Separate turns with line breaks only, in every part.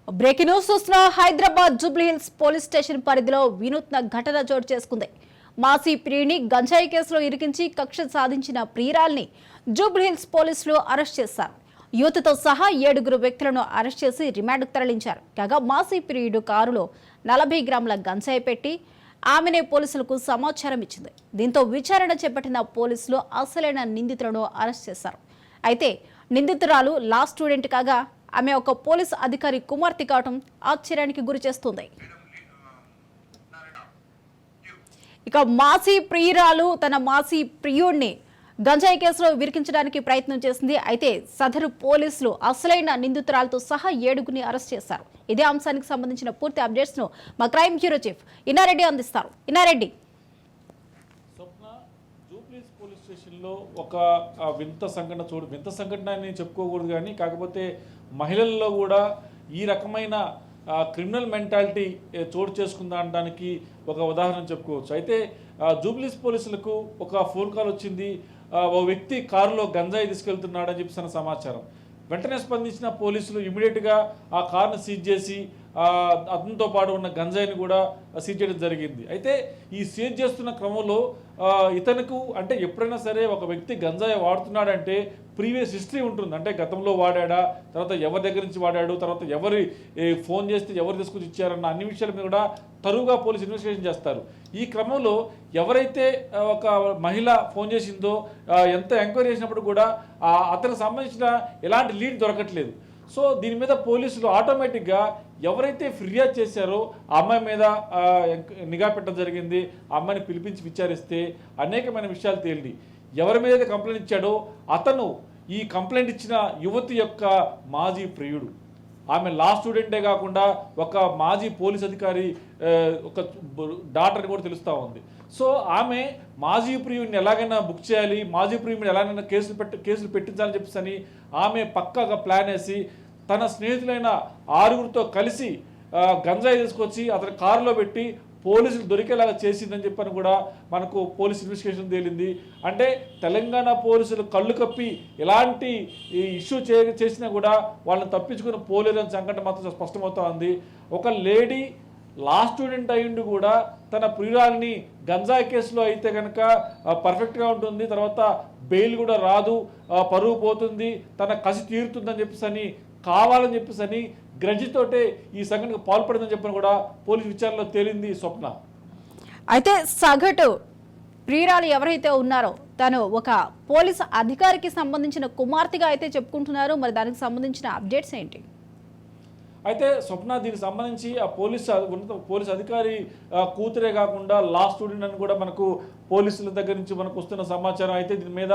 Breaking news చూస్తున్న Hyderabad Jubilee Hills police station పరిధిలో వినూత్న ఘటన చోటు చేసుకుంది. మాసీ ప్రియుని గంజాయి కేసులో ఇరికించి కక్ష సాధించిన ప్రియురాల్ని జూబ్లీహిల్స్ పోలీసులు అరెస్ట్ చేశారు. యువతతో సహా 7 వ్యక్తులను అరెస్ట్ చేసి రిమాండ్కు తరలించారు. కాగా మాసీ ప్రియుడు కారులో 40 గ్రాముల గంజాయి పెట్టి ఆమెనే పోలీసులకు సమాచారం ఇచ్చింది. దీంతో విచారణ చేపట్టిన పోలీసులు అసలైన నిందితులను అరెస్ట్ చేశారు. అయితే నిందితురాలు లా స్టూడెంట్ కాగా ఆమె ఒక పోలీసు అధికారి కుమార్తె కావడం ఆశ్చర్యానికి గురి చేస్తుంది. ఇక మాసీ ప్రియురాలు తన మాసీ ప్రియుడిని గంజాయి కేసులో విరికించడానికి ప్రయత్నం చేసింది. అయితే సదరు పోలీసులు అసలైన నిందితురాలతో సహా 7 అరెస్ట్ చేశారు. ఇదే అంశానికి సంబంధించిన పూర్తి అప్డేట్స్ ను మా క్రైమ్ బ్యూరో చీఫ్ ఇన్నారెడ్డి అందిస్తారు. ఇన్నారెడ్డి,
జూబ్లీహిల్స్ పోలీస్ స్టేషన్లో ఒక వింత సంఘటన అని చెప్పుకోకూడదు, కానీ కాకపోతే మహిళల్లో కూడా ఈ రకమైన క్రిమినల్ మెంటాలిటీ చోటు చేసుకుందా అనడానికి ఒక ఉదాహరణ చెప్పుకోవచ్చు. అయితే జూబ్లీహిల్స్ పోలీసులకు ఒక ఫోన్ కాల్ వచ్చింది. ఓ వ్యక్తి కారులో గంజాయి తీసుకెళ్తున్నాడని చెప్పిన సమాచారం. వెంటనే స్పందించిన పోలీసులు ఇమీడియట్గా ఆ కారును సీజ్ చేసి అతనితో పాటు ఉన్న గంజాయిని కూడా సీజ్ చేయడం జరిగింది. అయితే ఈ సీజ్ చేస్తున్న క్రమంలో ఇతనుకు అంటే ఎప్పుడైనా సరే ఒక వ్యక్తి గంజాయి వాడుతున్నాడంటే ప్రీవియస్ హిస్టరీ ఉంటుంది. అంటే గతంలో వాడా, తర్వాత ఎవరి దగ్గర నుంచి వాడాడు, తర్వాత ఎవరి ఫోన్ చేస్తే ఎవరు తీసుకొచ్చి ఇచ్చారన్న అన్ని విషయాల మీద కూడా తరువుగా పోలీసు ఇన్వెస్టిగేషన్ చేస్తారు. ఈ క్రమంలో ఎవరైతే ఒక మహిళ ఫోన్ చేసిందో ఎంత ఎంక్వైరీ చేసినప్పుడు కూడా అతనికి సంబంధించిన ఎలాంటి లీడ్ దొరకట్లేదు. సో దీని మీద పోలీసులు ఆటోమేటిక్గా ఎవరైతే ఫిర్యాదు చేశారో ఆ అమ్మాయి మీద నిఘా పెట్టడం జరిగింది. ఆ అమ్మాయిని పిలిపించి విచారిస్తే అనేకమైన విషయాలు తేలింది. ఎవరి మీద అయితే కంప్లైంట్ ఇచ్చాడో అతను ఈ కంప్లైంట్ ఇచ్చిన యువతి యొక్క మాజీ ప్రియుడు. ఆమె లా స్టూడెంటే కాకుండా ఒక మాజీ పోలీస్ అధికారి ఒక డాక్టర్ కూడా తెలుస్తూ ఉంది. సో ఆమె మాజీ ప్రియుడిని ఎలాగైనా బుక్ చేయాలి, మాజీ ప్రియుడిని ఎలాగైనా కేసులు పెట్టించాలని చెప్పేసి ఆమె పక్కాగా ప్లాన్ వేసి తన స్నేహితులైన 6 కలిసి గంజాయి తీసుకొచ్చి అతని కారులో పెట్టి పోలీసులు దొరికేలాగా చేసిందని చెప్పని కూడా మనకు పోలీస్ ఇన్వెస్టిగేషన్ తేలింది. అంటే తెలంగాణ పోలీసులు కళ్ళు కప్పి ఎలాంటి ఇష్యూ చేసినా కూడా వాళ్ళని తప్పించుకుని పోలేరని సంఘటన మాత్రం స్పష్టమవుతా ఉంది. ఒక లేడీ లా స్టూడెంట్ అయ్యిండు కూడా తన ప్రియురాల్ని గంజాయి కేసులో అయితే కనుక పర్ఫెక్ట్గా ఉంటుంది, తర్వాత బెయిల్ కూడా రాదు, పరువు పోతుంది, తన కసి తీరుతుందని చెప్పేసి కావాలని చెప్పేసి గ్రడ్జితోటే ఈ సంఘటనకు పాల్పడిందని చెప్పని కూడా పోలీసు విచారణలో తేలింది. స్వప్న,
అయితే సగటు ప్రియురాలు ఎవరైతే ఉన్నారో తను ఒక పోలీసు అధికారికి సంబంధించిన కుమార్తెగా అయితే చెప్పుకుంటున్నారు. మరి దానికి సంబంధించిన అప్డేట్స్ ఏంటి?
అయితే స్వప్న, దీనికి సంబంధించి ఆ పోలీస్ అధికారి కూతురే కాకుండా లా స్టూడెంట్ అని కూడా మనకు పోలీసుల దగ్గర నుంచి మనకు వస్తున్న సమాచారం. అయితే దీని మీద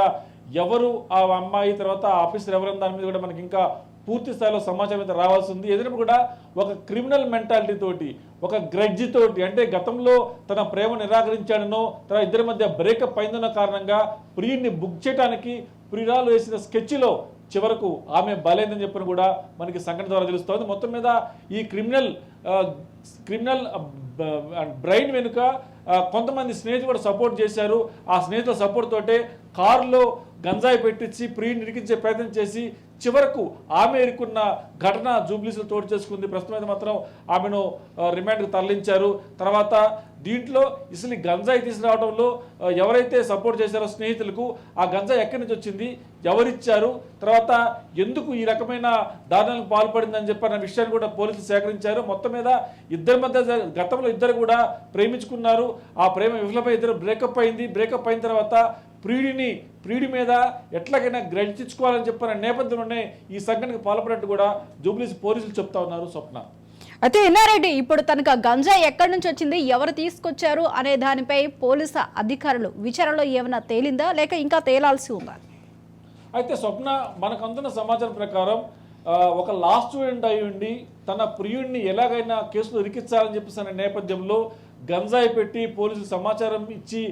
ఎవరు ఆ అమ్మాయి, తర్వాత ఆఫీసర్ ఎవరైనా దాని మీద కూడా మనకి ఇంకా పూర్తి స్థాయిలో సమాచారం అయితే రావాల్సి ఉంది. ఎదురు కూడా ఒక క్రిమినల్ మెంటాలిటీ తోటి, ఒక గ్రడ్జి తోటి, అంటే గతంలో తన ప్రేమ నిరాకరించాడనో తర్వాత ఇద్దరి మధ్య బ్రేకప్ అయిందన్న కారణంగా ప్రియుడిని బుక్ చేయడానికి ప్రియురాలు వేసిన స్కెచ్లో చివరకు ఆమె బలైందని చెప్పని కూడా మనకి సంఘటన ద్వారా తెలుస్తోంది. మొత్తం మీద ఈ క్రిమినల్ బ్రెయిన్ వెనుక కొంతమంది స్నేహితులు కూడా సపోర్ట్ చేశారు. ఆ స్నేహితుల సపోర్ట్ తోటే కారులో గంజాయి పెట్టించి ప్రియుడిని ఇరికించే ప్రయత్నం చేసి చివరకు ఆమె ఇరుకున్న ఘటన జూబ్లీహిల్స్లో చోటు చేసుకుంది. ప్రస్తుతం అయితే మాత్రం ఆమెను రిమాండ్కు తరలించారు. తర్వాత దీంట్లో ఇసలు గంజాయి తీసుకురావడంలో ఎవరైతే సపోర్ట్ చేశారో స్నేహితులకు ఆ గంజాయి ఎక్కడి నుంచి వచ్చింది, ఎవరిచ్చారు, తర్వాత ఎందుకు ఈ రకమైన దారుణాలకు పాల్పడిందని చెప్పిన విషయాన్ని కూడా పోలీసులు సేకరించారు. మొత్తం మీద ఇద్దరి మధ్య గతంలో ఇద్దరు కూడా ప్రేమించుకున్నారు. ఆ ప్రేమ విఫలమై ఇద్దరు బ్రేకప్ అయింది. బ్రేకప్ అయిన తర్వాత ప్రియుడి మీద ఎట్లాగైనా గ్రహించుకోవాలని చెప్పిన నేపథ్యంలోనే ఈ సంఘటనకు పాల్పడినట్టు కూడా జూబ్లీహిల్స్ పోలీసులు చెప్తా ఉన్నారు. స్వప్న,
అయితే ఇన్నారెడ్డి, ఇప్పుడు తనకు గంజాయి ఎక్కడి నుంచి వచ్చింది, ఎవరు తీసుకొచ్చారు అనే దానిపై పోలీసు అధికారులు విచారణలో ఏమైనా తేలిందా లేక ఇంకా తేలాల్సి ఉందా?
అయితే స్వప్న, మనకు అందుతున్న సమాచారం ప్రకారం ఒక లా స్టూడెంట్ అయి ఉండి తన ప్రియుడిని ఎలాగైనా కేసులో ఇరికించాలని చెప్పేసి నేపథ్యంలో గంజాయి పెట్టి పోలీసులు సమాచారం ఇచ్చి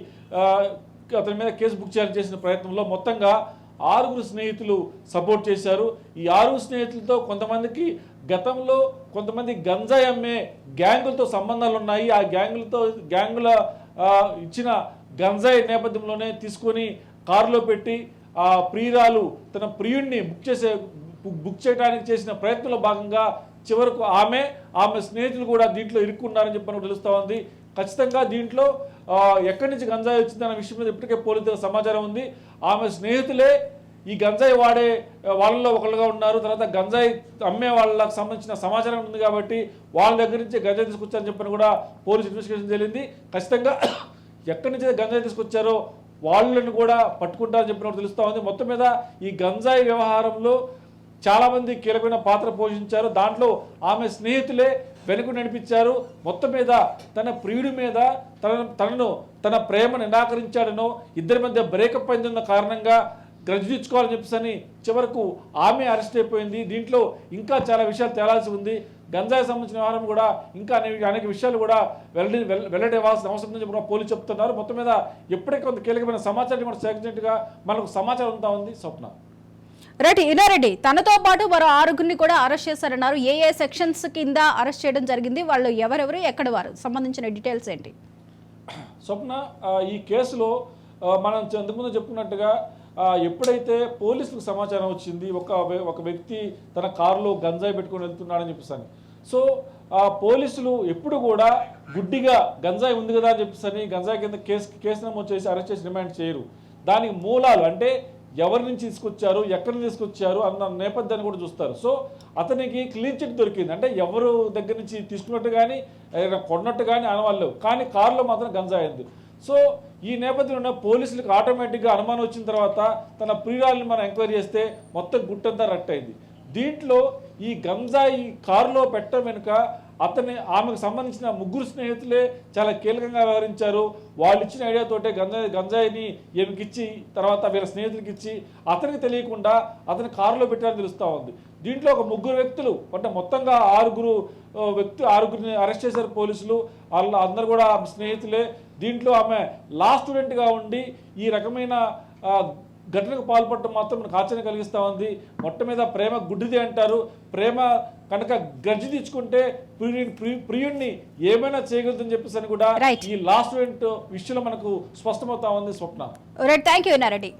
అతని మీద కేసు బుక్ చేయాలని చేసిన ప్రయత్నంలో మొత్తంగా 6 స్నేహితులు సపోర్ట్ చేశారు. ఈ 6 స్నేహితులతో కొంతమందికి గతంలో కొంతమంది గంజాయి అమ్మే గ్యాంగులతో సంబంధాలు ఉన్నాయి. ఆ గ్యాంగుల ఇచ్చిన గంజాయి నేపథ్యంలోనే తీసుకొని కారులో పెట్టి ఆ ప్రియురాలు తన ప్రియుడిని బుక్ చేయడానికి చేసిన ప్రయత్నంలో భాగంగా చివరకు ఆమె స్నేహితులు కూడా దీంట్లో ఇరుక్కున్నారని చెప్పి తెలుస్తూ ఉంది. ఖచ్చితంగా దీంట్లో ఎక్కడి నుంచి గంజాయి వచ్చిందన్న విషయం మీద ఇప్పటికే పోలీసులకు సమాచారం ఉంది. ఆమె స్నేహితులే ఈ గంజాయి వాడే వాళ్ళలో ఒకళ్ళుగా ఉన్నారు. తర్వాత గంజాయి అమ్మే వాళ్ళకి సంబంధించిన సమాచారం ఉంది కాబట్టి వాళ్ళ దగ్గర నుంచి గంజాయి తీసుకొచ్చారని చెప్పని కూడా పోలీసు ఇన్వెస్టిగేషన్ జరిగింది. ఖచ్చితంగా ఎక్కడి నుంచి గంజాయి తీసుకొచ్చారో వాళ్ళని కూడా పట్టుకుంటారని చెప్పినట్టు తెలుస్తూ ఉంది. మొత్తం మీద ఈ గంజాయి వ్యవహారంలో చాలామంది కీలకమైన పాత్ర పోషించారు. దాంట్లో ఆమె స్నేహితులే వెనుక నడిపించారు. మొత్తం మీద తన ప్రియుడి మీద తన ప్రేమ నిరాకరించాడనో ఇద్దరి మధ్య బ్రేకప్ అయిందన్న కారణంగా గ్రడ్జ్ తీర్చుకోవాలని చెప్పేసి చివరకు ఆమె అరెస్ట్ అయిపోయింది. దీంట్లో ఇంకా చాలా విషయాలు తేలాల్సి ఉంది. గంజాయి సంబంధించిన వ్యవహారం కూడా ఇంకా అనేక విషయాలు కూడా వెల్లడివ్వాల్సిన అవసరం ఉందని చెప్పి పోలీసు చెప్తున్నారు. మొత్తం మీద ఎప్పటికీ కొంత కీలకమైన సమాచారం కూడా సేకరించినట్టుగా మనకు సమాచారం అంతా ఉంది. స్వప్న
రైట్, ఇన్నారెడ్డి తనతో పాటు మరో 6గురిని కూడా అరెస్ట్ చేశారన్నారు. ఏ సెక్షన్స్ కింద అరెస్ట్ చేయడం జరిగింది, వాళ్ళు ఎవరెవరు, ఎక్కడ వారు, సంబంధించిన డీటెయిల్స్ ఏంటి?
స్వప్న, ఈ కేసులో మనం ఇంతకుముందు చెప్పుకున్నట్టుగా ఎప్పుడైతే పోలీసులకు సమాచారం వచ్చింది ఒక వ్యక్తి తన కారులో గంజాయి పెట్టుకొని వెళ్తున్నాడని చెప్పేసి, సో పోలీసులు ఎప్పుడు కూడా గుడ్డిగా గంజాయి ఉంది కదా అని చెప్పేసి గంజాయి కింద కేసు నమోదు చేసి అరెస్ట్ చేసి రిమాండ్ చేయరు. దానికి మూలాలు అంటే ఎవరి నుంచి తీసుకొచ్చారు, ఎక్కడి నుంచి తీసుకొచ్చారు అన్న నేపథ్యాన్ని కూడా చూస్తారు. సో అతనికి క్లీన్ చిట్ దొరికింది, అంటే ఎవరు దగ్గర నుంచి తీసుకున్నట్టు కానీ కొన్నట్టు కానీ అనవాళ్ళు, కానీ కారులో మాత్రం గంజాయి ఉంది. సో ఈ నేపథ్యంలో పోలీసులకు ఆటోమేటిక్గా అనుమానం వచ్చిన తర్వాత తన ప్రియురాలని మనం ఎంక్వైరీ చేస్తే మొత్తం గుట్టంతా రట్టయింది. దీంట్లో ఈ గంజాయి కారులో పెట్టడం వెనుక ఆమెకు సంబంధించిన 3 స్నేహితులే చాలా కీలకంగా వ్యవహరించారు. వాళ్ళు ఇచ్చిన ఐడియాతోటే గంజాయిని ఈమెకిచ్చి తర్వాత వీళ్ళ స్నేహితులకి ఇచ్చి అతనికి తెలియకుండా అతని కారులో పెట్టారని తెలుస్తూ ఉంది. దీంట్లో ఒక 3 వ్యక్తులు అంటే మొత్తంగా 6గురిని అరెస్ట్ చేశారు పోలీసులు. అందరూ కూడా ఆమె స్నేహితులే. దీంట్లో ఆమె లా స్టూడెంట్గా ఉండి ఈ రకమైన ఘటనకు పాల్పడటం మాత్రం మనకు ఆశ్చర్యం కలిగిస్తూ ఉంది. మొట్ట మీద ప్రేమ గుడ్డిది అంటారు. ప్రేమ కనుక గర్జి తెచ్చుకుంటే ప్రియుడిని ఏమైనా చేయగలుగుతుందని చెప్పేసి కూడా ఈ లా స్టూడెంట్ విషయంలో మనకు స్పష్టమవుతా ఉంది. స్వప్న,
థ్యాంక్ యూ నారెడ్డి.